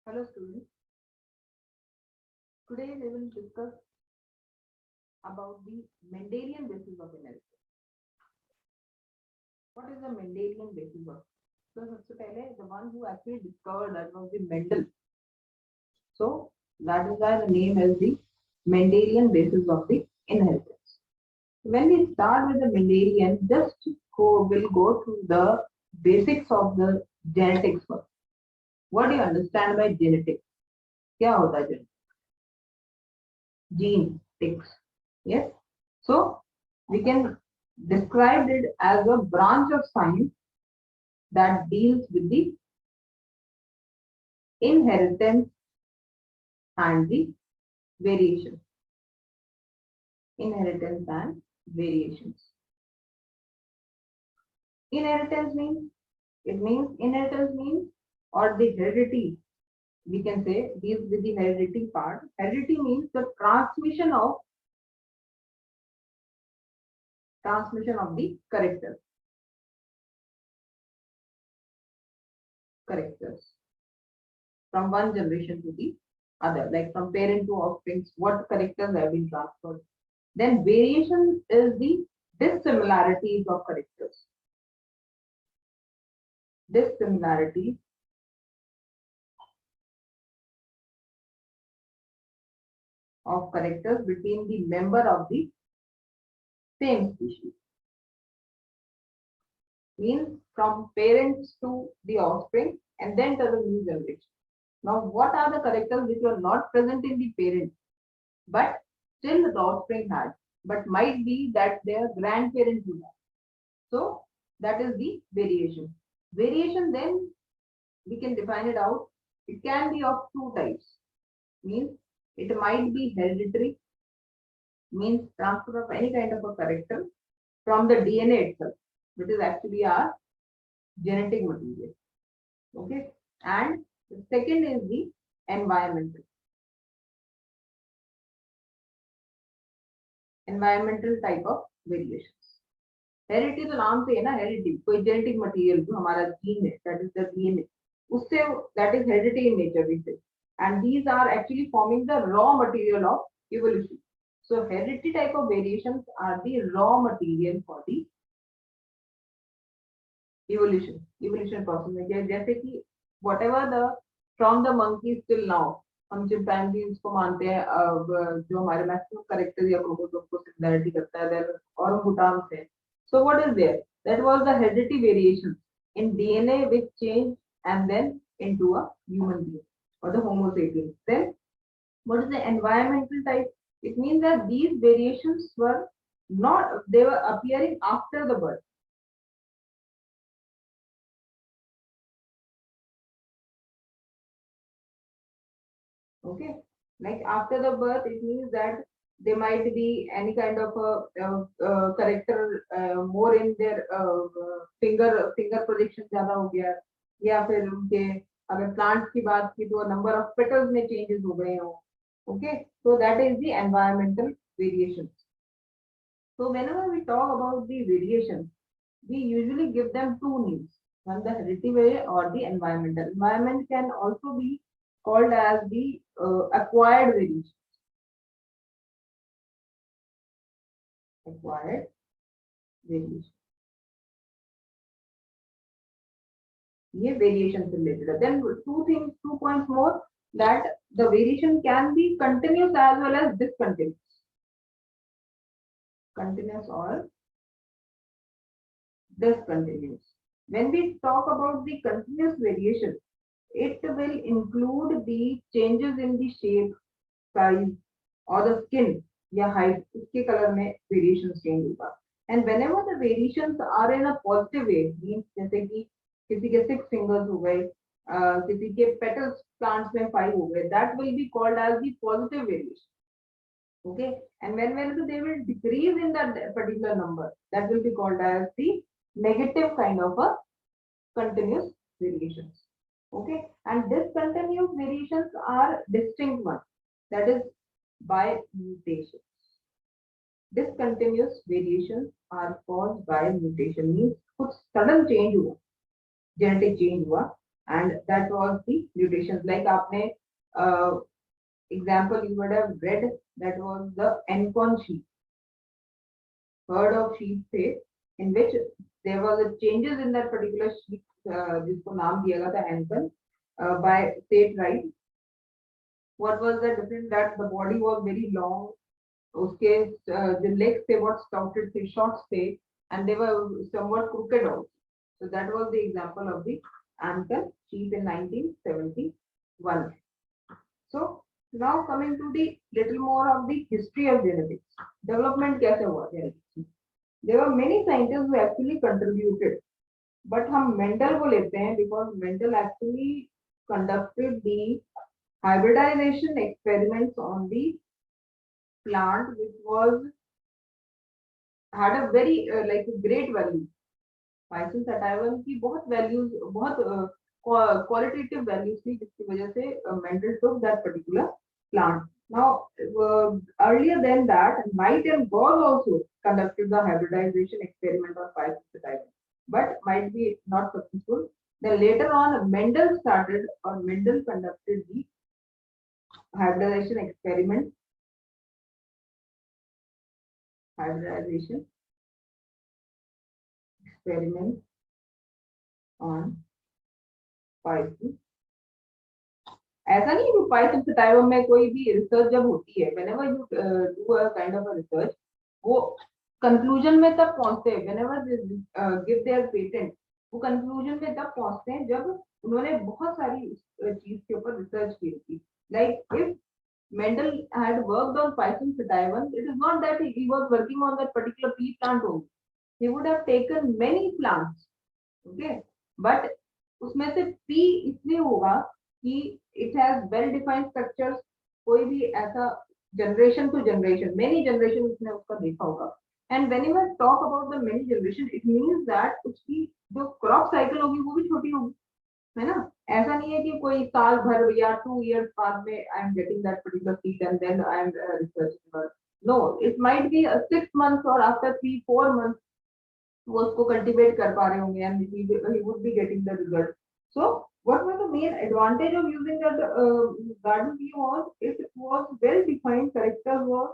Hello students, today we will discuss about the Mendelian basis of inheritance. What is the Mendelian basis of? So सबसे पहले the one who actually discovered that was the Mendel. So that is why the name is the Mendelian basis of the inheritance. When we start with the Mendelian, we'll go through the basics of the genetics first. What do you understand by genetics? क्या होता है genetics? Genetics. Yes. So we can describe it as a branch of science that deals with the inheritance and the variation. Inheritance and variations. Inheritance means or the heredity. We can say deals with the heredity part. Heredity means the transmission of the characters from one generation to the other, like from parent to offspring, what characters have been transferred. Then variation is the dissimilarities of characters. Dissimilarities of characters between the member of the same species. Means from parents to the offspring and then to the new generation. Now, what are the characters which were not present in the parent, but still the offspring had, but might be that their grandparents do have. So that is the variation. Variation then we can define it out. It can be of two types. Means it might be hereditary, means transfer of any kind of a character from the DNA itself, which is actually our genetic material. Okay, and the second is the environmental type of variations. Heredity तो नाम से है ना, heredity कोई genetic material जो हमारा gene है, that is the DNA, उससे that is heredity in nature we say, and these are actually forming the raw material of evolution. So heredity type of variations are the raw material for the evolution process में. जैसे कि whatever the from the monkeys till now, हम chimpanzees को मानते हैं जो हमारे maximum character या क्रोमोसोम को सिमिलरिटी करता है, देयर orangutan से. So what is there? That was the hereditary variation in DNA which changed and then into a human being or the Homo sapiens. Then what is the environmental type? It means that these variations were not, they were appearing after the birth. Okay, like after the birth, it means that there might be any kind of a character more in their finger projection ज्यादा हो गया, या फिर उनके अगर plants की बात की तो number of petals में changes हो गए हो. Okay, so that is the environmental variations. So whenever we talk about the variations, we usually give them two names, one the hereditary way or the environmental. Environment can also be called as the acquired variation. Acquired variation. ये variation से related है. Then two points more, that the variation can be continuous as well as discontinuous. Continuous or discontinuous. When we talk about the continuous variation, it will include the changes in the shape, size or the skin या height, उसके color में variations change होगा. And whenever the variations are in a positive way, means जैसे कि किसी के 6 fingers हो गए, किसी के petals plants में 5 हो गए, that will be called as the positive variation. Okay, and when they will decrease in that particular number, that will be called as the negative kind of a continuous variations. Okay, and discontinuous variations are distinct ones, that is by mutations. Discontinuous variations are caused by mutation, means कुछ sudden change हुआ, genetic change हुआ, and that was the mutations. Like आपने example you would have read, that was the Ancon sheep, herd of sheep थे, in which there was a changes in that particular sheep, जिसको नाम दिया गया था Ancon by state right. What was the difference? That the body was very long, उसके the legs थे what stouted थे, short थे, and they were somewhat crooked also. So that was the example of the Ancon sheep in 1971. So now coming to the little more of the history of genetics. Development कैसे हुआ genetics? There were many scientists who actually contributed, but हम Mendel को लेते हैं because Mendel actually conducted the hybridization experiments on the plant, which was had a very like a great value. Python sativum की बहुत values, बहुत qualitative values थी, जिसकी वजह से Mendel took that particular plant. Now earlier than that, Knight and Gauss also conducted the hybridization experiment on Python sativum, but might be not successful. Then later on, Mendel started, or Mendel conducted the hybridization experiment on Python. ऐसा नहीं कि Python sativum में कोई भी research जब होती है, whenever you do a kind of a research, वो कंक्लूजन में तब पहुंचते हैं, whenever they give their patent, वो कंक्लूजन में तब पहुंचते हैं जब उन्होंने बहुत सारी चीज के ऊपर रिसर्च की थी. Like if Mendel had worked on Python sativum, it is not that he was working on that particular pea plant only. He would have taken many plants, okay, but उसमें से pea इसलिए होगा कि it has well defined structures. कोई भी ऐसा generation to generation, many generation उसने उसका देखा होगा. And whenever talk about the many generation, it means that उसकी जो crop cycle होगी वो भी छोटी होगी, है ना. ऐसा नहीं है कि कोई साल भर या 2 years बाद में I am getting that particular seed and then I am researching. No, it might be 6 months or after 3-4 months वो उसको cultivate कर पा रहे होंगे and he would be getting the result. So what was the main advantage of using that garden pea was it was well defined characters was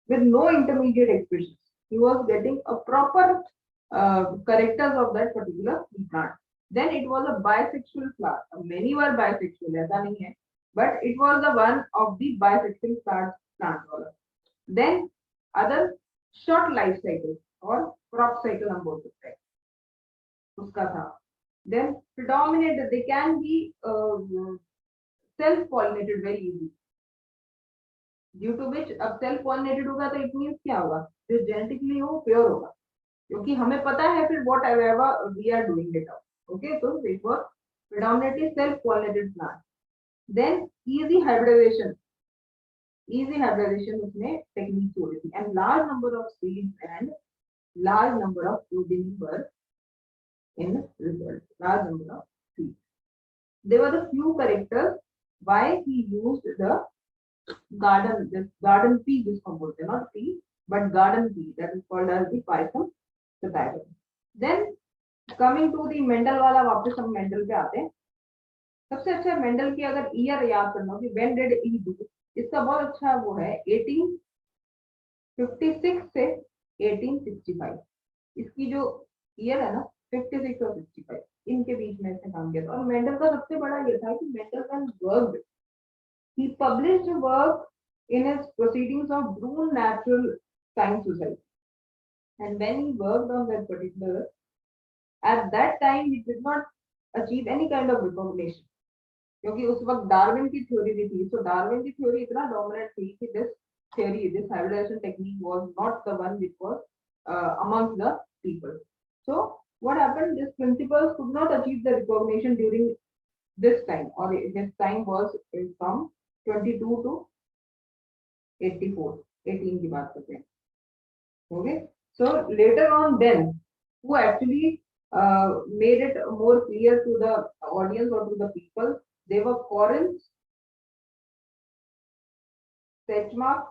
with no intermediate expressions. He was getting a proper characters of that particular plant. Then it was a bisexual flower. Many were bisexual, ऐसा नहीं है, but it was the one of the bisexual plant वाला. Then other short life cycle और crop cycle हम बोल सकते हैं उसका था. Then predominate, they can be self-pollinated very easily. Due to which अब self-pollinated होगा तो it means क्या होगा, जो genetically हो pure होगा, क्योंकि हमें पता है फिर whatever we are doing it out. Okay, so it was predominantly self-pollinated plant. Then easy hybridization उसमें techniques हो रही थी, and large number of seeds and large number of progeny were in result. Large number of seeds. There were the few characters why he used the garden pea, जिसको बोलते हैं, not pea but garden pea, that is called as the Python sativum. Then coming to the Mendel वाला, वापस हम Mendel पे आते हैं. सबसे अच्छा Mendel की अगर ईयर याद करना कि when did he do, इसका बहुत अच्छा वो है 1856 से 1865. इसकी जो ईयर है ना 56 और 65, इनके बीच में इसने काम किया था. और मेंडल का सबसे बड़ा ये था कि Mendel can work, he published work in his proceedings of Brune Natural Science Society, and when he worked on that particular, at that time he did not achieve any kind of recognition, क्योंकि उस वक्त Darwin की theory भी थी. सो Darwin की theory इतना dominate थी कि this theory, this hybridization technique was not the one which was amongst the people. So what happened, these principles could not achieve the recognition during this time, or this time was from 22 to 84, 18 की बात करते हैं. Okay, so later on then who actually made it more clear to the audience or to the people, they were Correns, Sedgmark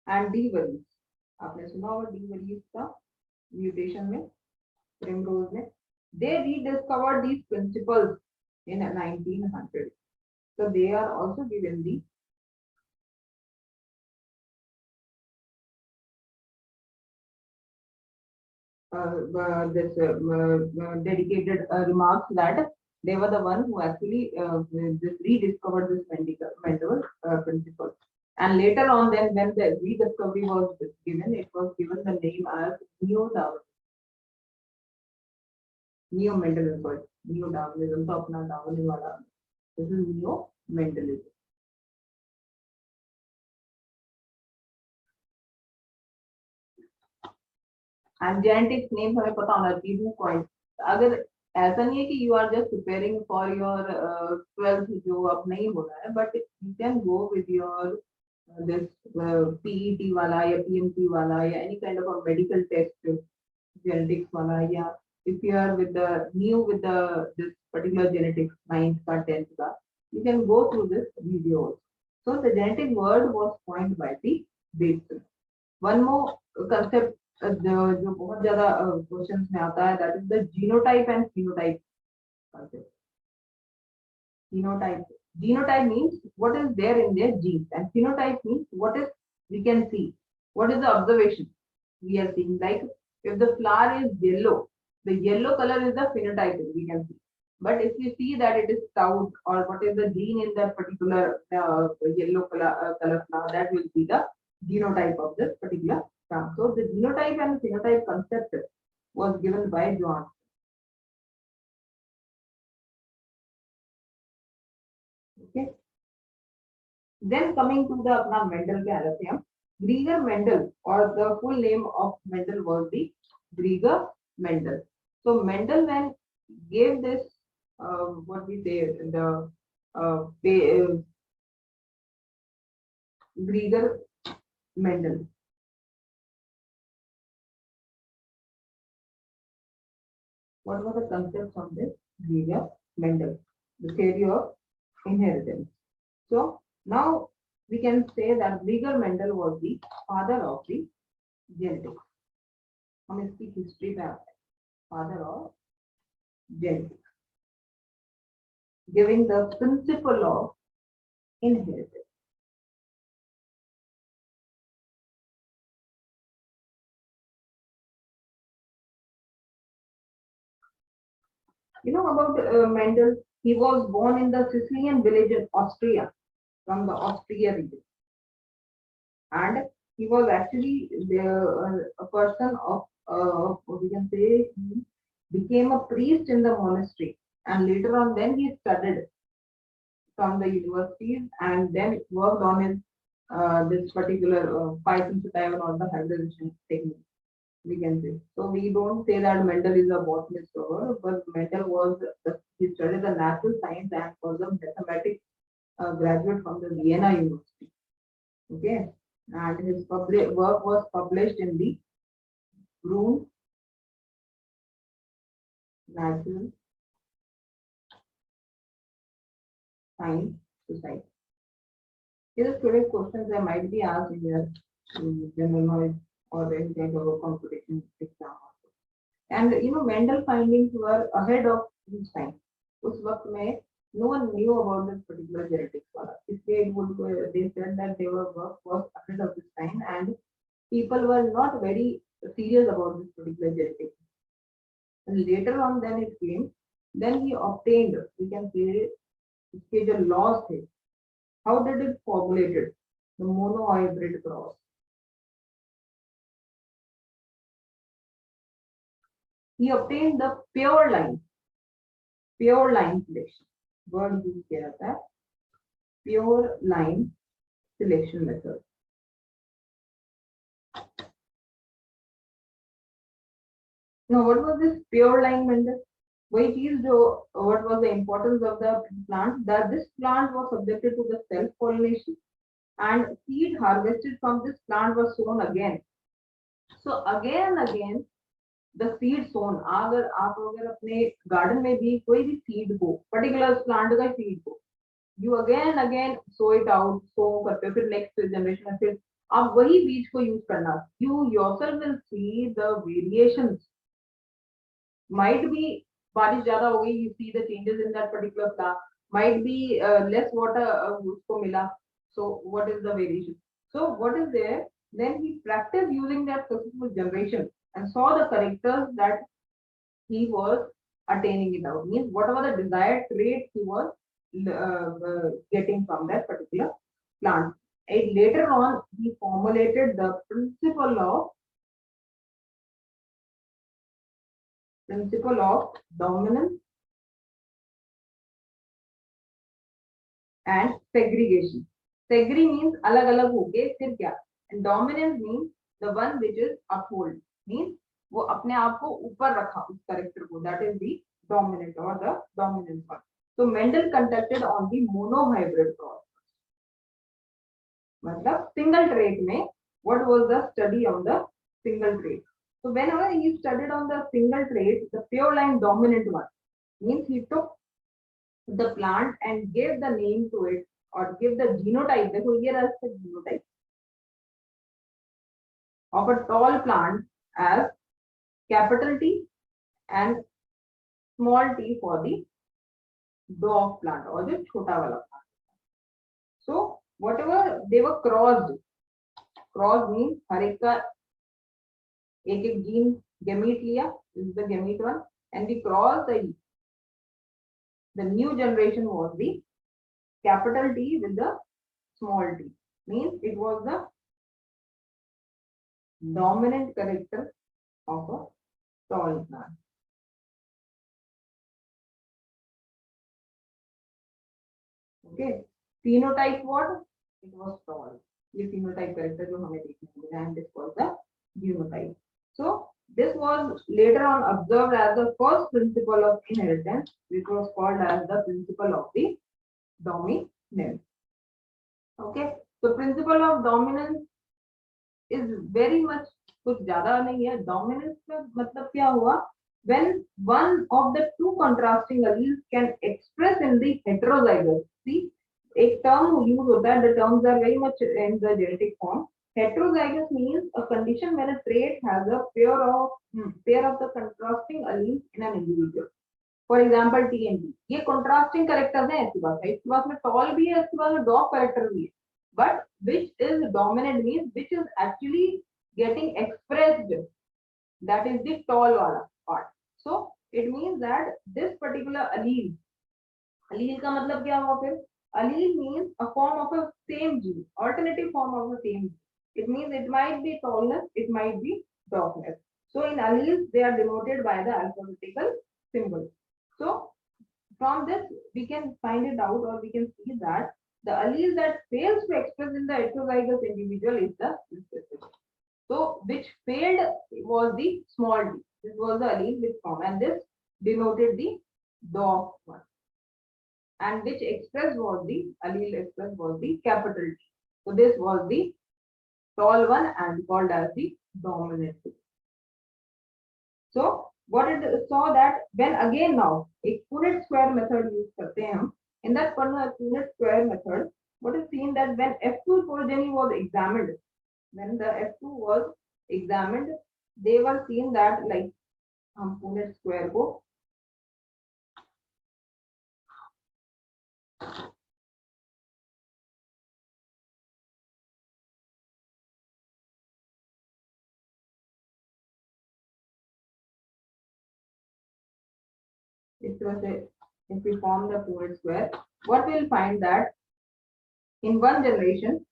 and D. Varese. आपने सुना होगा D. Varese का mutation में. Primrose ने, they rediscovered these principles in 1900. So they are also given the this dedicated remarks that they were the one who actually this rediscovered this Mendel principle. And later on, then when the rediscovery was given, it was given the name as Neo-Darwinism. Neo-Mendelism, sorry, Neo-Darwinism. तो अपना Darwin वाला, this is Neo-Mendelism. And genetics names हमें पता होना चाहिए who coined. अगर ऐसा नहीं है कि you are just preparing for your 12th जो अब नहीं हो रहा है, but you can go with your this PET वाला या PMT वाला या any kind of a medical test genetics वाला, या if you are with the new with the this particular genetics 9th का 10th का, you can go through this video. So the genetic word was coined by the Bateson. One more concept जो बहुत ज्यादा questions में आता है, that is the genotype and phenotype concept. Genotype means what is there in their genes, and phenotype means what is we can see, what is the observation we are seeing. Like if the flower is yellow, the yellow color is the phenotype we can see. But if you see that it is stout, or what is the gene in that particular yellow color flower, that will be the genotype of this particular plant. So the genotype and phenotype concept was given by John. Okay. Then coming to the अपना Mendel के आ जाते हैं. Gregor Mendel, or the full name of Mendel was the Gregor Mendel. So Mendel then gave this what we say the Gregor Mendel. What were the concepts of this Gregor Mendel? The theory of inheritance. So now we can say that Gregor Mendel was the father of the genetics. हम इसकी history पे आते हैं. Father of genetics, giving the principle of inheritance. You know about Mendel? He was born in the Sicilian village in Austria, from the Austria region, and he was actually a person of we can say he became a priest in the monastery, and later on then he studied from the universities and then worked on his this particular Python or the hybridization technique, we can say. So we don't say that Mendel is a botanist or, but Mendel was he studied the natural science and was a mathematics graduate from the Vienna University. Okay, and his work was published in the Grun Natural Science Society. These are today questions that might be asked in your general knowledge or any kind of a competition exam. And you know, Mendel findings were ahead of his time. उस वक्त में no one knew about this particular genetics वाला. इसलिए they said that they were work was ahead of this time, and people were not very serious about this particular genetics. And later on, then it came. Then he obtained, we can say, इसके जो laws थे. How did it formulated the monohybrid cross? He obtained the pure line selection. Word use किया जाता है pure line selection method. Now, what was this pure line method? वही चीज जो what was the importance of the plant, that this plant was subjected to the self pollination and seed harvested from this plant was sown again. So again and again the seed sown. अगर आप अपने garden में भी कोई भी seed को particular plant का seed को you again and again sow it out, sow करते हो, फिर नेक्स्ट जनरेशन में फिर आप वही बीज को यूज करना. You yourself will see the variations might be बारिश ज्यादा हो गई, you see the changes in that particular plant, might be less water उसको मिला, so what is the variation? So what is there, then he practiced using that successful generation and saw the characters that he was attaining it out, means whatever the desired trait he was getting from that particular plant. And later on he formulated the principle of dominance and segregation. Segri means अलग अलग हो गए, फिर क्या, and dominance means the one which is uphold, means वो अपने आप को ऊपर रखा उस करेक्टर को, that is the dominant or the dominant one. So Mendel conducted on the monohybrid cross, मतलब single trait में what was the study on the single trait. So whenever he studied on the single trait, the pure line dominant one, means he took the plant and gave the name to it or give the genotype. देखो ये रहा इसका genotype of a tall plant as capital T and small t for the dwarf plant or the छोटा वाला plant. So whatever they were crossed, cross means हर एक का एक एक जीन gamete लिया, this is the gamete one, and we crossed the new generation was the capital T with the small t, means it was the dominant character of a tall plant. Okay, phenotype what? It was tall. ये phenotype character जो हमें देखने को मिला, and this was the genotype. So this was later on observed as the first principle of inheritance, which was called as the principle of the dominance. Okay, so principle of dominance is very much कुछ ज्यादा नहीं है. Dominance में मतलब क्या हुआ? When one of the two contrasting alleles can express in the heterozygous. See, एक term use होता है. The terms are very much in the genetic form. Heterozygous means a condition when a trait has a pair of the contrasting alleles in an individual. For example, T and T. ये contrasting characters हैं. इसके पास है. इसके पास में tall भी है. इसके पास में dwarf character भी है. But which is dominant means which is actually getting expressed. That is the tall wala part. So it means that this particular allele, allele का मतलब क्या हुआ फिर? Allele means a form of a same gene, alternative form of the same gene. It means it might be tallness, it might be dwarfness. So in alleles they are denoted by the alphabetical symbol. So from this we can find it out, or we can see that the allele that fails to express in the heterozygous individual is the recessive. So which failed was the small d. This was the allele which formed, and this denoted the dwarf one. And which expressed was the allele expressed was the capital T. So this was the tall one and called as the dominant. So what it saw that when again now a Punnett square method use करते हैं हम. In that Punnett square method, what is seen that when F2 progeny was examined, when the F2 was examined, they were seen that like हम Punnett square को इस तरह से, if we form the Punnett square, what we'll find that in one generation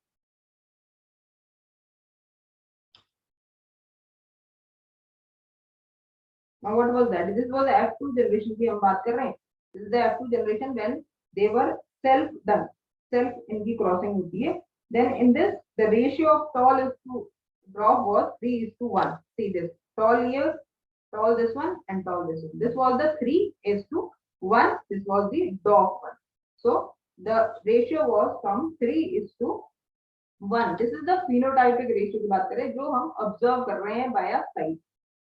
now what was that? This was the F2 generation की हम बात कर रहे हैं. This is the F2 generation when they were self done, self इनकी crossing होती है. Then in this the ratio of tall is to drop was 3:1. See this tall here, tall this one, and tall this one. This was the 3:1. This was the dwarf one. So the ratio was from 3:1. This is the phenotypic ratio की बात करें जो हम observe कर रहे हैं by a sight,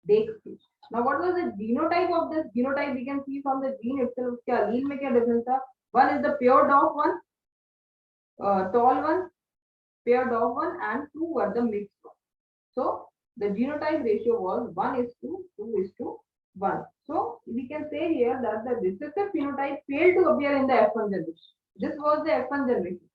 देख के. Now what was the genotype of this? Genotype we can see from the gene itself. क्या allele में क्या difference था? One is the pure dwarf one, tall one, pure dwarf one, and two were the mixed one. So the genotype ratio was 1:2:1. 1. So we can say here that the recessive phenotype failed to appear in the F1 generation. This was the F1 generation.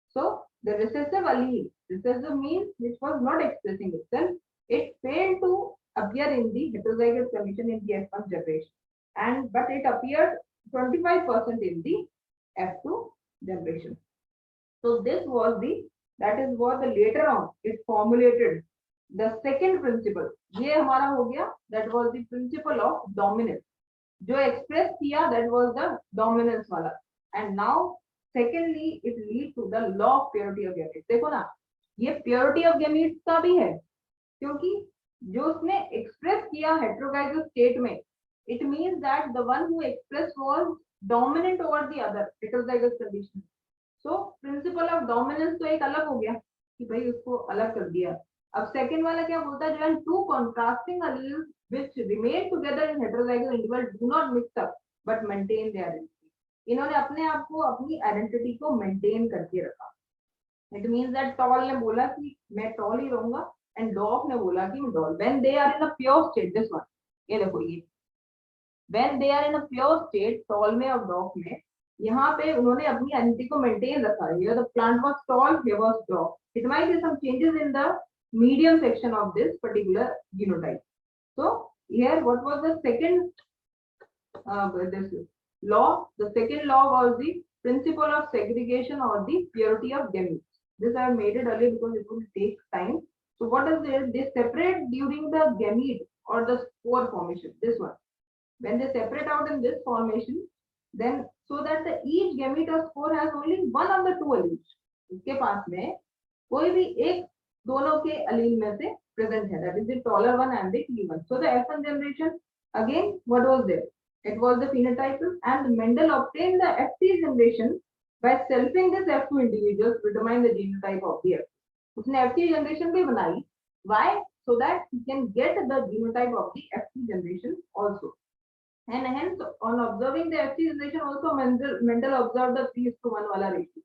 So the recessive allele, recessive means which was not expressing itself, it failed to appear in the heterozygous condition in the F1 generation, and but it appeared 25% in the F2 generation. So this was the, that is what the later on it formulated the second principle. ये हमारा हो गया, that was the principle of dominance. जो express किया that was the dominance वाला, and now secondly it lead to the law of purity of gametes. देखो ना, ये purity of gametes का भी है, क्योंकि जो उसने एक्सप्रेस किया हेटेरोजाइगस स्टेट में, it means that the one who expressed was dominant over the other heterozygous condition. So principle of dominance तो एक अलग हो गया कि भाई उसको अलग कर दिया. अब सेकंड वाला क्या बोलता है, when two contrasting alleles which remain together in heterozygous individual do not mix up but maintain their identity. इन्होंने अपने आप को, अपनी आइडेंटिटी को मेंटेन करके रखा. इट मींस दैट टॉल ने बोला कि मैं टॉल ही रहूंगा, एंड डॉग ने बोला कि मैं dwarf. When they are in a pure state, this one, ये देखो ये, when they are in a pure state, tall में और डॉग में, यहाँ पे उन्होंने अपनी आइडेंटिटी को मेंटेन रखा है. Here the plant was tall, here was डॉग. It might be some changes in the medium section of this particular genotype. So here what was the second this law? The second law was the principle of segregation or the purity of gametes. This I have made it earlier because it will take time. So what is it? They separate during the gamete or the spore formation. This one, when they separate out in this formation, then so that the each gamete or spore has only one of the two alleles. इसके पास में कोई भी एक दोनों के अलील में से present है, that is the taller one and the thin one. So the F1 generation, again what was there? It was the phenotype, and Mendel obtained the F3 generation by selfing this F2 individuals to determine the genotype of the F2. उसने F3 generation भी बनाई. Why? So that he can get the genotype of the F2 generation also. And hence on observing the F3 generation also Mendel observed the 3:1 वाला ratio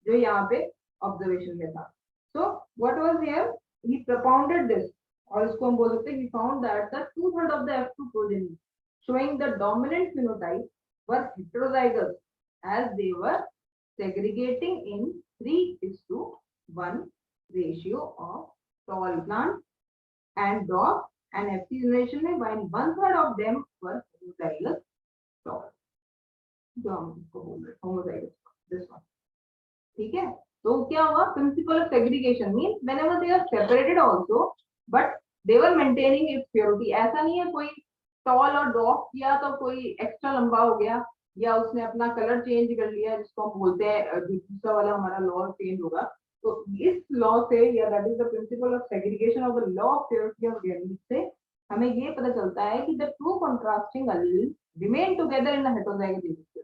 जो यहाँ पे observation में था. So what was here? He propounded this, और इसको हम बोल सकते हैं, he found that the 2/3 of the F2 progeny showing the dominant phenotype were heterozygous as they were segregating in 3:1 ratio of tall plant and dog, and F3 generation में while 1/3 of them were homozygous tall. जो हम इसको बोल रहे हैं homozygous, this one. ठीक है. तो क्या हुआ? Principle of segregation means whenever they are separated also but they were maintaining its purity. ऐसा नहीं है कोई टॉल और डॉग किया तो कोई एक्स्ट्रा लंबा हो गया, या उसने अपना कलर चेंज कर लिया, जिसको हम बोलते हैं दूसरा वाला हमारा लॉ चेंज होगा. तो इस लॉ से, या that is the principle of segregation of the law of purity of gamete से हमें ये पता चलता है कि the two contrasting alleles remain together in the heterozygous condition.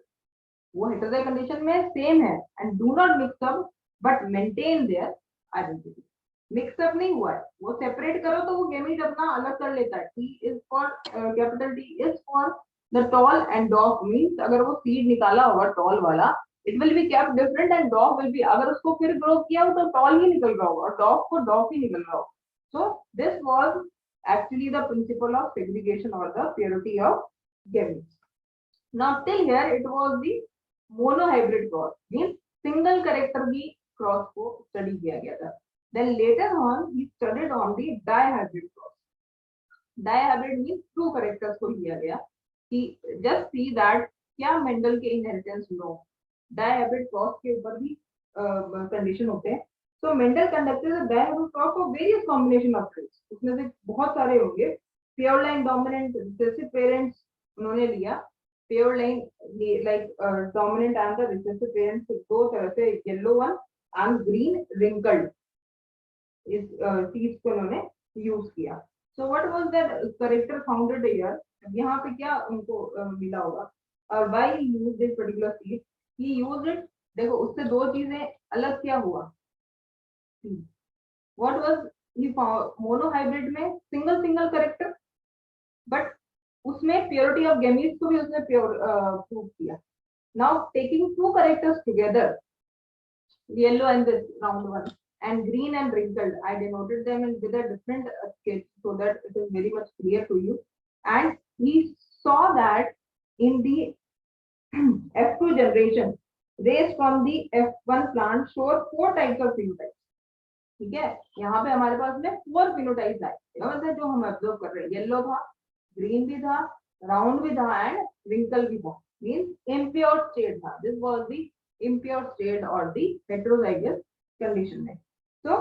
वो हेटेरोजाइगस कंडीशन में सेम है and do not mix up but maintain their identity. Mix up नहीं हुआ है, वो सेपरेट करो तो वो गेमीट अपना अलग कर लेता है. T is for capital T is for the tall and dog means अगर वो सीड निकाला होगा टॉल वाला, it will be kept different and dog will be, अगर उसको फिर ग्रो किया हो तो टॉल ही निकल रहा होगा और डॉग को डॉग ही निकल रहा होगा. So this was actually the principle of segregation or the purity of gametes. Now till here it was the monohybrid cross, means single character भी क्रॉस को स्टडी किया गया था. Then later on he studied on the dihybrid cross. Dihybrid means two characters को लिया गया कि just see that क्या मेंडल के इनहेरिटेंस नो. dihybrid cross के ऊपर भी कंडीशन होते हैं. So Mendel conducted a dihybrid cross for various combination of traits. उसमें से बहुत सारे होंगे. Pure line dominant recessive parents उन्होंने लिया. Pure line like dominant and the recessive parents दो तरह से, yellow one and green wrinkled, इस चीज को उन्होंने यूज किया. So what was that character founded here? यहाँ पे क्या उनको मिला होगा, और why he used this particular seed? He used it. देखो उससे दो चीजें अलग क्या हुआ. What was he found? Monohybrid में सिंगल कैरेक्टर, बट उसमें प्योरिटी ऑफ गेमीट्स को भी उसने प्रूव किया. Now taking two characters together, yellow and this round one and green and wrinkled, I denoted them in with a different sketch so that it is very much clear to you. And he saw that in the F2 generation, rays from the F1 plant show 4 types of phenotypes. ठीक है, यहाँ पे हमारे पास में 4 phenotypes आए, मतलब जो हम ऑब्जर्व कर रहे हैं, येलो था, ग्रीन भी था, राउंड भी था एंड रिंकल भी था, मींस इम्प्योर स्टेट था. This was the impure state और द हेटेरोजाइगस कंडीशन में. सो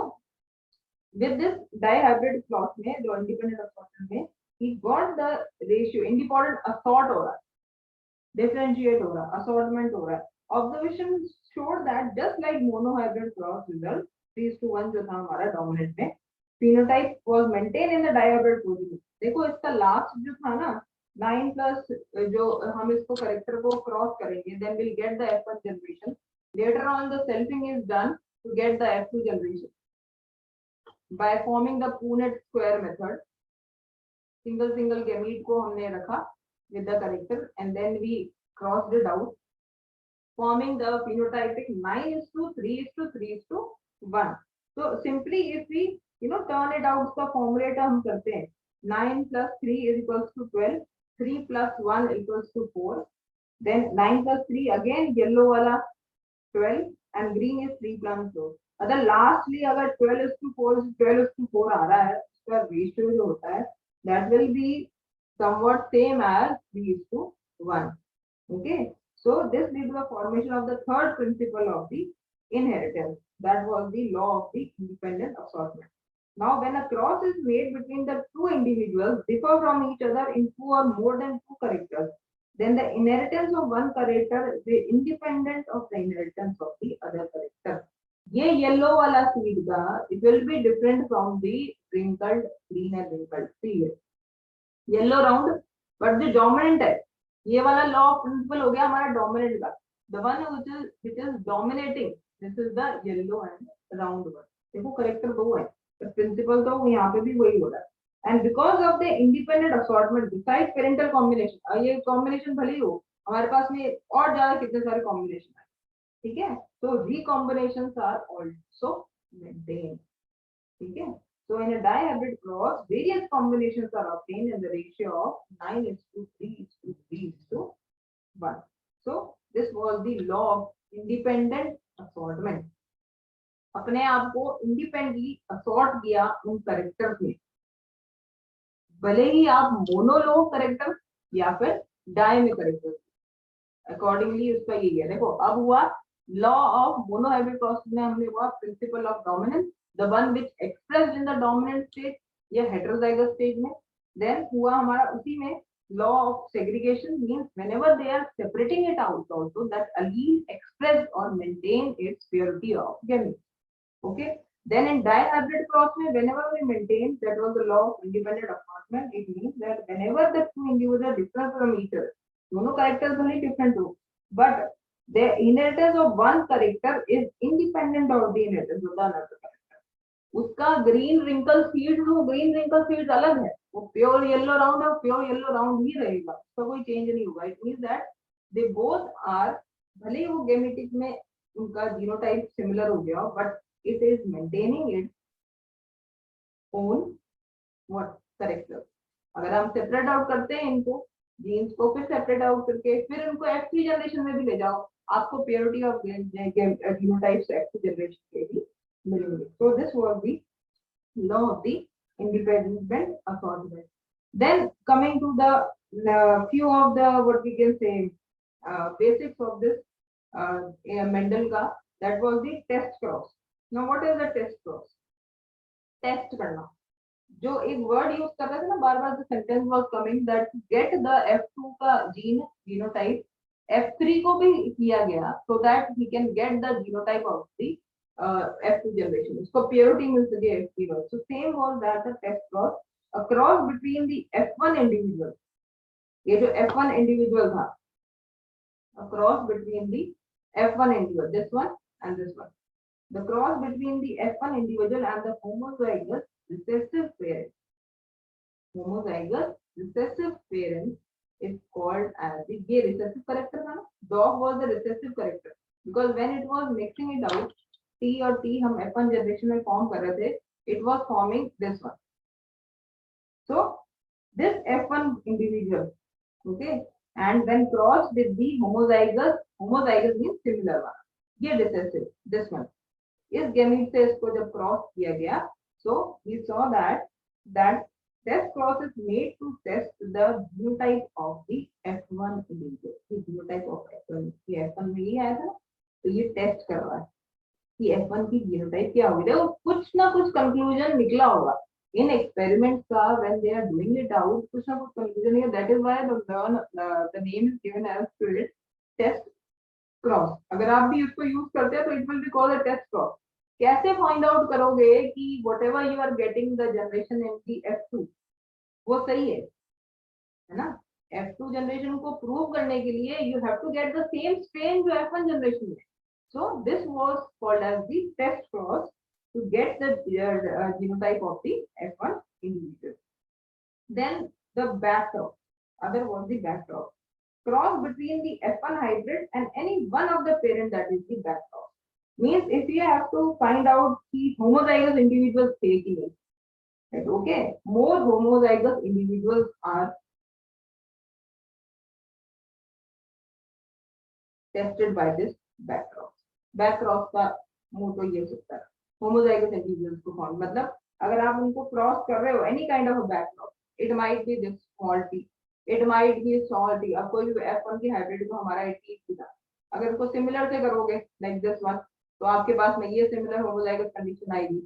with this dihybrid plot में जो independent assortment में he got the ratio independent assort हो रहा है, differentiate हो रहा है, assortment हो रहा है. Observation showed that just like monohybrid cross result 3:1 जो था हमारा dominant में, phenotype was maintained in the dihybrid position. देखो इसका लास्ट जो था ना 9 प्लस, जो हम इसको करेक्टर को क्रॉस करेंगे then we'll get the F1 generation. Later on the selfing is done to get the F2 generation by forming the Punnett square method. Single gamete को हमने रखा with the character and then we crossed it out, forming the phenotypic 9:3:3:1. So simply if we turn it out, उसका formula हम करते हैं 9 plus 3 is equals to 12, 3 plus 1 equals to 4, then 9 plus 3 again yellow वाला 12 and green is 3 plus 4. अगर lastly अगर 12:4 आ रहा है, उसका रेशियो जो होता है that will be somewhat same as 3:1. Okay, so this leads to the formation of the third principle of the inheritance, that was the law of the independent assortment. Now when a cross is made between the two individuals differ from each other in 2 or more than 2 characters, then the inheritance of one character is independent of the inheritance of the other character. ये yellow वाला seed का it will be different from the wrinkled green and wrinkled. see yellow round, but जो dominant है, ये वाला law of principal हो गया हमारा डोमिनेंट का. the one which is dominating, this is the yellow and round one. देखो character दो है, तो प्रिंसिपल तो यहाँ पे भी वही हो रहा है. and because of the independent assortment besides parental combination, ये कॉम्बिनेशन भले ही हो, हमारे पास में और ज्यादा कितने सारे कॉम्बिनेशन है, ठीक है, तो recombinations are also maintained. ठीक है, so in a dihybrid cross various combinations are obtained in the ratio of 9:3:3:1. so this was the law of independent assortment. अपने आप को इंडिपेंडेंटली असॉर्ट किया उन करेक्टर्स में, भले ही आप मोनो लो करेक्टर या फिर डाई में करेक्टर, अकॉर्डिंगली उसका यही है. देखो अब हुआ लॉ ऑफ मोनोहाइब्रिड क्रॉस में हमने हुआ principle of dominance, the one which expressed in the dominant stage या हेटेरोजाइगस स्टेज में. देन हुआ हमारा उसी में law of segregation, means whenever they are separating it out also that allele expressed or maintain its purity of gamete. Okay, then in dihybrid cross में whenever we maintain, that was the law of independent assortment. It means that whenever the two individuals differ from each other, दोनों characters भले different हो, but the inheritance of one character is independent of the inheritance of the another character. उसका green wrinkle seed, वो green wrinkle seed अलग है, वो pure yellow round है, pure yellow round ही रहेगा, उसका कोई चेंज नहीं होगा. It means that they both are, भले ही वो गेमेटिक में उनका जीनोटाइप सिमिलर हो गया, but it is maintaining its own what character. अगर हम सेपरेट आउट करते हैं इनको जीन्स को, फिर सेपरेट आउट करके फिर उनको F3 जनरेशन में भी ले जाओ, आपको purity of genotypes F2 generation के भी मिलेंगे. So this was the law of the independent assortment. Then coming to the few of the what we can say basics of this Mendel ka, that was the test cross. Now what is the test cross? Test करना, जो एक word use कर रहे थे ना बार बार, the sentence was coming that get the F2 का gene genotype F3 को भी किया गया so that he can get the genotype of the F2 generation. उसको purity मिल सके F3 word. So same was that the test cross, a cross between the F1 individual, ये जो F1 individual था, a cross between the F1 individual, this one and this one, the cross between the F1 individual and the homozygous recessive parent, homozygous recessive parent is called as the, ये recessive character था ना, dog was the recessive character because when it was mixing it out, T और T हम F1 generation में form कर रहे थे, it was forming this one. So this F1 individual, okay, and then crossed with the homozygous, homozygous means similar one, ये recessive, this one, इस gamete से इसको जब cross किया गया, so we saw that test cross is made to test the genotype of the F1 individual, the genotype of F1, ये F1 में ही आया था, तो ये test कर रहा है कि F1 की जीनोटाइप क्या होगी, देखो कुछ ना कुछ कंक्लूजन निकला होगा इन एक्सपेरिमेंट्स का, when they are doing it out कुछ ना कुछ कंक्लूजन निकला, that is why the name is given as to it test cross. अगर आप भी उसको यूज करते हैं तो it will be called a test cross. कैसे फाइंड आउट करोगे कि whatever you are getting the generation in the F2 वो सही है ना? F2 जनरेशन को प्रूव करने के लिए you have to get the same strain जो F1 जनरेशन में। So this was called as the test cross to get the genotype of the F1 individual. Then the backcross. Other was the backcross. Cross between the F1 hybrid and any one of the parent, that is the backcross. Means if you have to find out the homozygous individuals taking it, right? Okay, more homozygous individuals are tested by this backcross. बैकक्रॉस का मोटो ये होता है homozygous individuals को found, मतलब अगर आप उनको cross कर रहे हो any kind of backcross, it might be this small T, it might be small T. अब कोई भी F1 की हाइब्रिड को हमारा 88 था, अगर उसको सिमिलर से करोगे लाइक दिस वन, तो आपके पास में ये सिमिलर होमोजाइगस कंडीशन आएगी,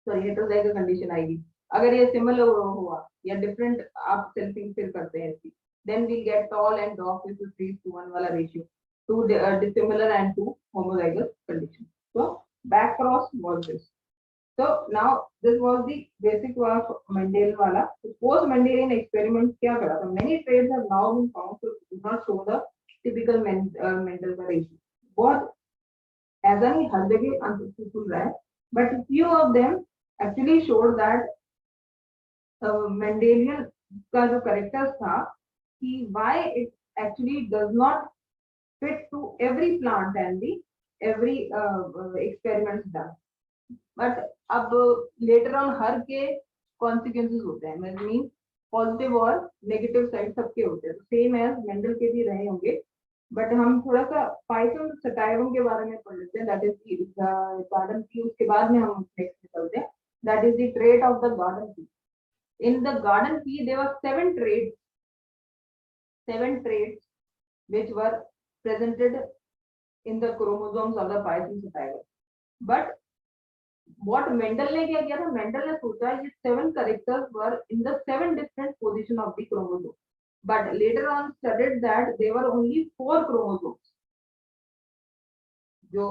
सॉरी हेटेरोजाइगस कंडीशन आएगी। अगर ये सिमिलर हुआ या डिफरेंट आप सेल्फिंग फिल करते हैं इसकी, then we get tall and dwarf, this is 3:1 वाला ratio, two dissimilar and two homozygous conditions. So back cross was this. So now this was the basic of Mendel wala. Post Mendelian experiments क्या करा था? Many traits have now been found to do not show the typical Mendel का ratio. बहुत ऐसा नहीं हर जगह unsuccessful रहा है, but few of them actually showed that Mendelian का जो characters था कि why it actually does not fit to every plant and the every experiments done, but अब later on हर के consequences होते हैं, मीन पॉजिटिव और नेगेटिव साइड सबके होते हैं, सेम एज मेंडल के भी रहे होंगे, बट हम थोड़ा सा पाइथन सटायरम के बारे में पढ़ लेते हैं, दैट इज गार्डन पी, उसके बाद में हम नेक्स्ट निकलते हैं, that is the trait of the garden pea. In the garden pea there were 7 traits which were presented in the chromosomes of the Python sativer. But what Mendel ने क्या किया था? Mendel ने सोचा ये 7 characters were in the 7 different position of the chromosome, but later on studied that there were only 4 chromosomes. जो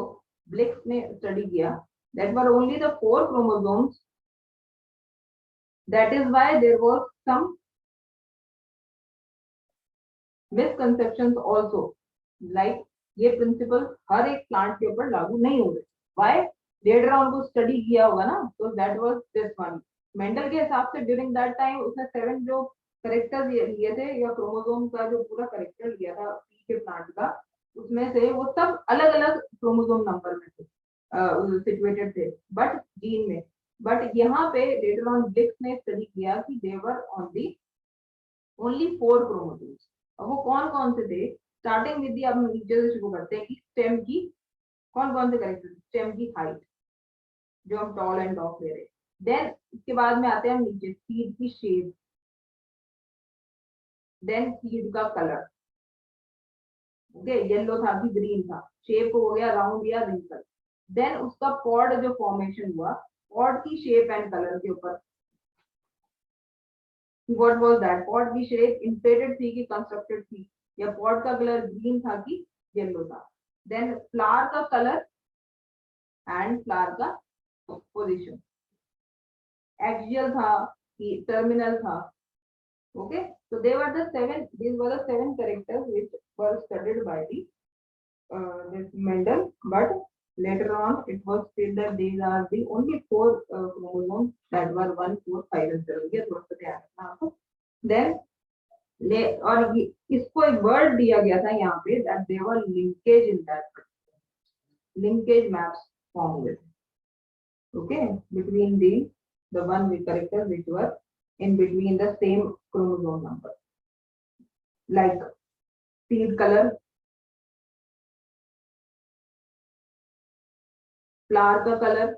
ब्लिक्स ने study किया, that were only the 4 chromosomes. That is why there was some misconceptions also, like ये principal हर एक plant के ऊपर लागू नहीं हो रहे। व्हाई? लेटर ऑन को स्टडी किया होगा ना, तो that was this one. Mendel के हिसाब से ड्यूरिंग दैट टाइम उसने 7 जो करेक्टर्स लिए थे, या क्रोमोसोम का जो पूरा करेक्टर लिया था पी के प्लांट का, उसमें से वो सब अलग अलग क्रोमोसोम नंबर में थे, सिचुएटेड थे, बट जीन में। बट यहाँ पे लेटर ऑन ब्लिक्स ने स्टडी किया कि देवर ऑन दी ओनली 4 क्रोमोसोम्स। अब वो कौन कौन से थे? स्टार्टिंग विद दी, अब नीचे से शुरू करते हैं कि स्टेम की कौन कौन से करेक्टर, स्टेम की हाइट जो हम टॉल एंड डॉफ ले रहे हैं, देन इसके बाद में आते हैं हम नीचे सीड की शेप, देन सीड का कलर, ओके, येलो था कि ग्रीन था, शेप हो गया राउंड या रिंकल, देन उसका पॉड जो फॉर्मेशन हुआ, पॉड की शेप एंड कलर के ऊपर, व्हाट वाज दैट, पॉड की शेप इंफ्लेटेड थी कि कंस्ट्रक्टेड थी, या पॉड का कलर ग्रीन था कि येलो था, देन फ्लावर का कलर एंड फ्लावर का पोजीशन, एक्सियल था कि टर्मिनल था, okay, so they were the 7, these were the 7 characters which were studied by the this Mendel, but later on it was said that these are the only 4 chromosomes that were 1, 4, 5 and 7, ये थोड़ा सा ध्यान रखना आपको। then और इसको एक word दिया गया था यहाँ पे, that they were linkage in that, linkage maps formed with, okay, between the one with characters which were in between the same chromosome number, like seed color, flower का color,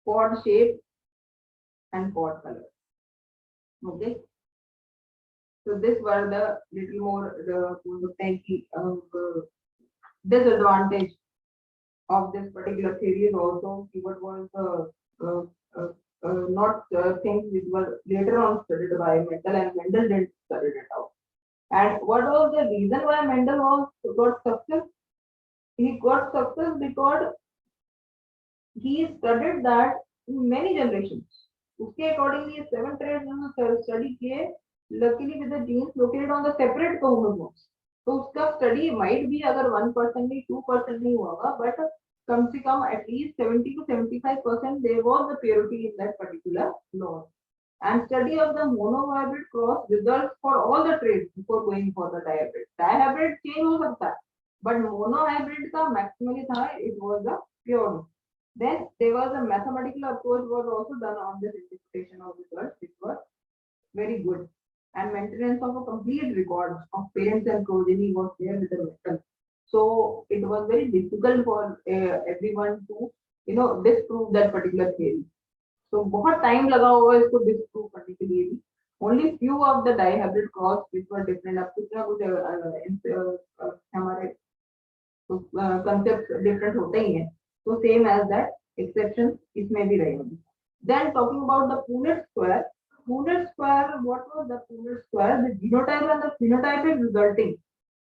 pod shape and pod color. Okay, so this were the little more the disadvantage of this particular theory is also what was the not things which were later on studied by Mendel, and Mendel didn't study it out. And what was the reason why Mendel got success? He got success because he studied that in many generations. उसके accordingly 7 traits study किए, luckily with the genes located on the separate chromosomes. तो उसका study might be अगर 1% नहीं 2% नहीं होगा, but कम से कम at least 70 to 75% there was the purity in that particular law. And study of the monohybrid cross results for all the traits before going for the dihybrid. Dihybrid change हो सकता है, but monohybrid का maximally था, it was the pure. Then there was a mathematical approach was also done on this interpretation of results, which was very good. And maintenance of a complete record of parents and progeny was there with the method. So it was very difficult for everyone to disprove that particular theory. So बहुत time लगा होगा इसको disprove करने के लिए भी. Only few of the dihybrid cross which were different. अब कुछ ना कुछ हमारे concepts different होते ही हैं. So same as that, exceptions इसमें भी रहेंगे. Then talking about the Punnett square. Punnett square, what was the Punnett square? The genotype and the phenotype resulting,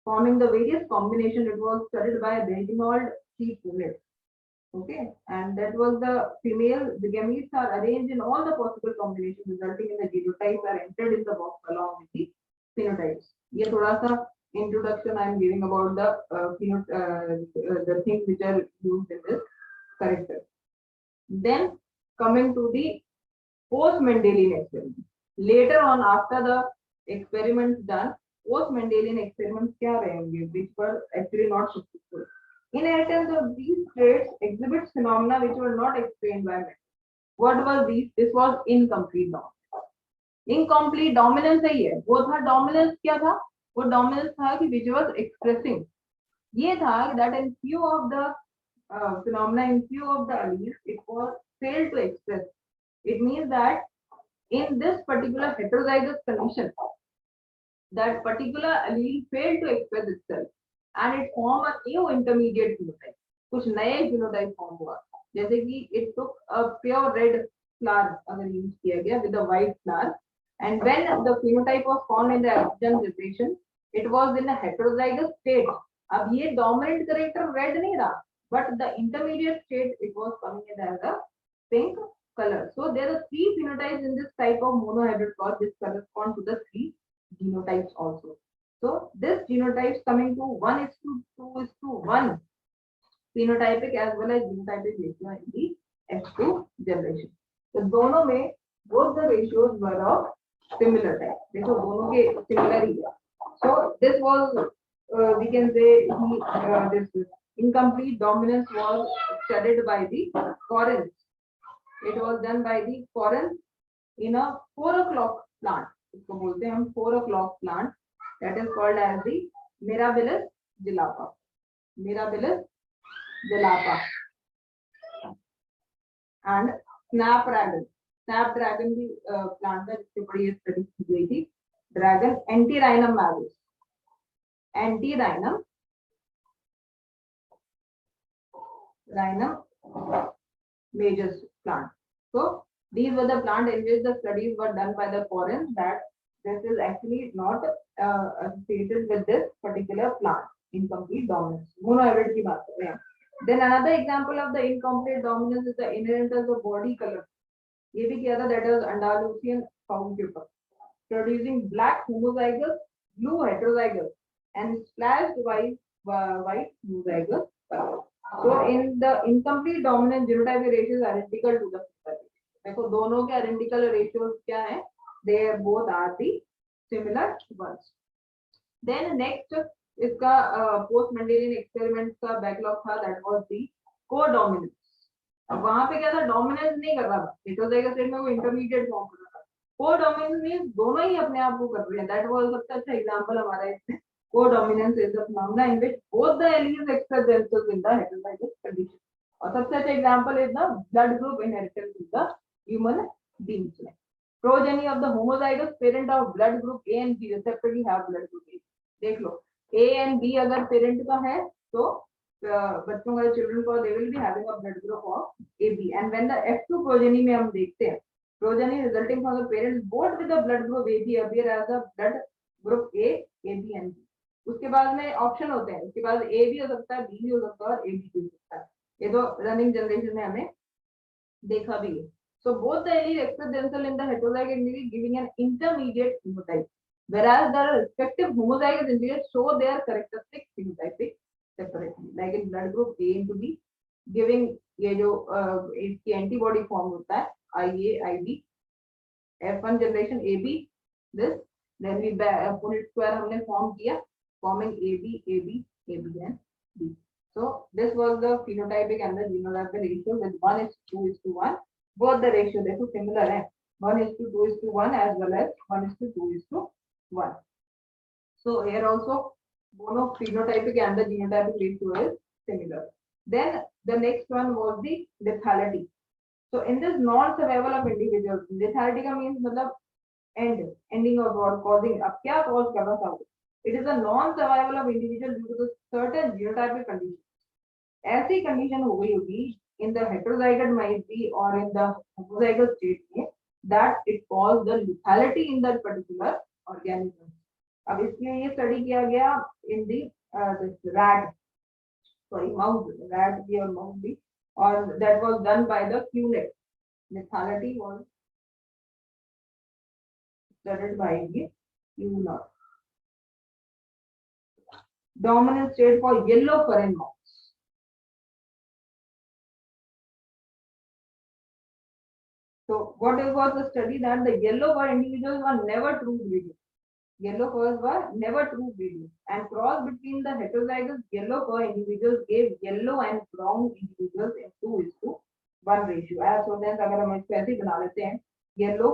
forming the various combination. It was studied by Reginald C. Punnett. Okay, and that was the female. The gametes are arranged in all the possible combinations, resulting in the genotypes are entered in the box along with the phenotypes. ये थोड़ा सा introduction I am giving about the things which are used in this character. Then coming to the post-Mendelian experiment. Later on, after the experiments done, post-Mendelian experiments क्या रहेंगे, which were actually not successful. Inheritance of these traits exhibits phenomena which were not explained by Mendel. What was these? This was incomplete dominance. Incomplete dominance ही है. वो था dominance क्या था? वो dominance था कि which was expressing. ये था that in few of the phenomena, in few of the alleles, it was failed to express. It means that in this particular heterozygous condition, that particular allele failed to express itself, and it formed a new intermediate phenotype. कुछ नए phenotype form हुआ, जैसे कि it took a pure red flower अगर use किया गया with a white flower, and when the phenotype was formed in the Abjan generation, it was in a heterozygous state. अब ये dominant character red नहीं रहा, but the intermediate state it was coming in as a pink color. So there are 3 phenotypes in this type of monohybrid cross, which correspond to the 3 genotypes also. So this genotypes coming to 1:2:1 phenotypic as well as genotypic ratio in the F2 generation. तो दोनों में both the ratios were of similar type. देखो दोनों के similar ही है. So this was we can say this incomplete dominance was studied by the Correns. It was done by the Correns in a 4 o'clock plant. इसको बोलते हैं हम 4 o'clock plant. That is called as the Mirabilis dilapa. Mirabilis dilapa. And Snapdragon. Snapdragon भी plant है जिसके ऊपर ये study की गई थी. Dragon Antirrhinum majus. Antirrhinum majus plant. So these were the plant in which the studies were done by the Correns, that this is actually not associated with this particular plant. Incomplete dominance. Monohybrid की बात कर रहे हैं. Then another example of the incomplete dominance is the inheritance of body color. ये भी किया था, that is Andalusian found paper, producing black homozygous, blue heterozygous, and splashed white homozygous color. So in the incomplete dominant genotypic ratio is identical to the phenotypic. देखो दोनों के identical ratios क्या हैं? They both are the similar ones. Then next इसका post Mendelian experiment का backlog था, that was the co-dominance. अब वहां पे क्या था, dominance नहीं कर रहा था, heterozygous state में वो intermediate form कर रहा था. कोडोमिनेंस मींस दोनों ही अपने आप को कर रहे हैं. दैट वाज सबसे अच्छा एग्जांपल हमारा इसमें. Codominance is the phenomena in which both the alleles express themselves in the heterozygous condition. और सबसे अच्छा example is the blood group inheritance in the human beings में. Progeny of the homozygous parent of blood group A and B respectively have blood group A. देख लो, A and B अगर parent का है तो बच्चों का चिल्ड्रन को they will be having a blood group of A B. And when the F2 progeny में हम देखते हैं progeny resulting from the parents both with the blood group AB appear as a blood group A, AB and B. उसके बाद में option होते हैं, उसके बाद A भी हो सकता है, B भी हो सकता है और AB भी हो सकता है. ये तो रनिंग जनरेशन में हमें देखा भी है. So both the alleles express themselves in the heterozygous individual giving an intermediate phenotype, whereas the respective homozygous individuals show their characteristic phenotypic separately, like in blood group A into B, giving ये जो इसकी antibody form होता है IA, IB, F1 generation AB, this, then we Punnett square हमने form किया, forming AB, AB, AB and B. So this was the phenotypic and the genotypic ratio with 1:2:1. Both the ratio देखो similar है, 1:2:1 as well as 1:2:1. So here also both phenotypic and the genotypic ratio is similar. Then the next one was the lethality. So in this non-survival of individuals, lethality का means मतलब ending of or causing. अब क्या cause कर रहा था? It is a non-survival of individual due to the certain genotypic condition. ऐसी condition हो गई होगी in the heterozygous might be or in the homozygous state में that it caused the lethality in that particular organism. अब इसलिए ये study किया गया in the rat, sorry mouse, rat भी और mouse भी, or that was done by the Hewlett. Lethality was studied by the Hewlett. Dominant state for yellow furry mouse. So what was the study that the yellow fur individuals were never true breeding. Yellow furs were never true breeding, and cross between the heterozygous yellow fur individuals gave yellow and brown individuals in 2:1 ratio. As so then अगर हम इसको ऐसे बना लेते हैं, yellow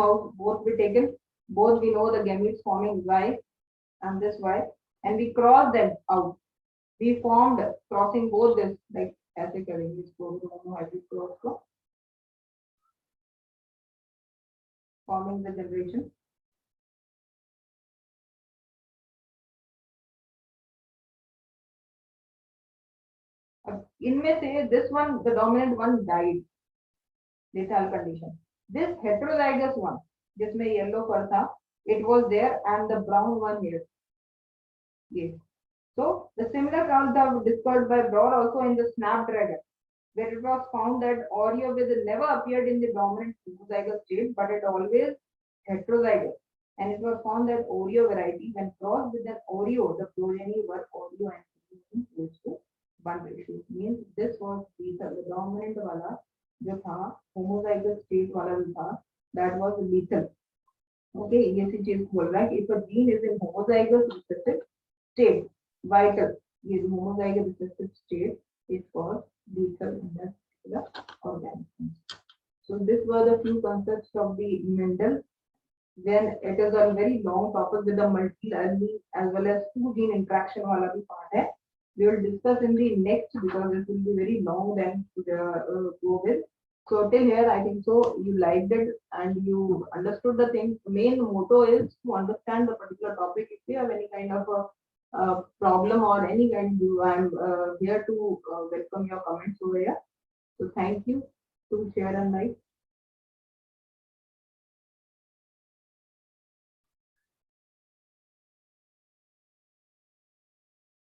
mouse both be taken, both we know the gametes forming Y and this Y, and we cross them out. We formed crossing both this like ऐसे करेंगे इसको, cross को, forming the generation. इनमें से this one, the dominant one died, lethal condition. This heterozygous one, जिसमें yellow fur था, it was there, and the brown one here. Yes. So the similar counts are discovered by Broad also in the snapdragon, where it was found that Oreo with never appeared in the dominant homozygous state, but it always heterozygous. And it was found that Oreo variety, when crossed with an Oreo, the progeny were Oreo and 2:1 ratio. Means this was the dominant वाला जो था homozygous state वाला जो था, that was lethal. Okay, ये सी चीज बोल रहा है कि if a gene is in homozygous recessive state, vital, ये homozygous recessive state is called lethal in that particular organism. So this were the few concepts of the Mendel. Then it is a very long topic with the multi-allele as well as two gene interaction वाला भी part है. We will discuss in the next because it will be very long then to go with. So till here, I think so you liked it and you understood the thing. The main motto is to understand the particular topic. If you have any kind of a problem or any kind, I'm here to welcome your comments over here. So thank you to share and like.